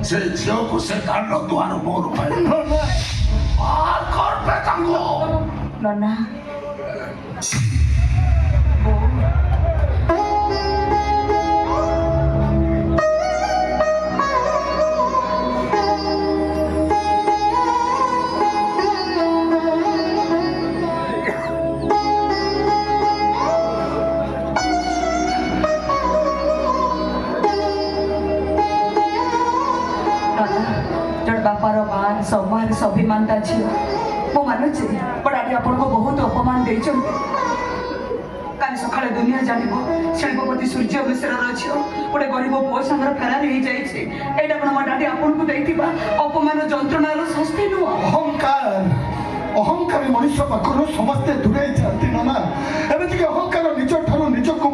से झील को से कान द्वार मोर नन्ना बापार मान सम्मान स्वाभिमानता झील मु मानुचे बट आज आपन को बहुत अपमान देचन काली सकाळे दुनिया जानिबो शिल्पपति सूर्य मिश्रर झील गोटे गरीब पुओ संगर फेरार हो जाइए एटा कोन मा डाडी आपन को देइतिबा अपमान जंत्रणार शास्ति नु अहंकार अहंकारी मनुष्य पाखर समस्ते दूरे जाती ना एमती अहंकार निज ठार निजक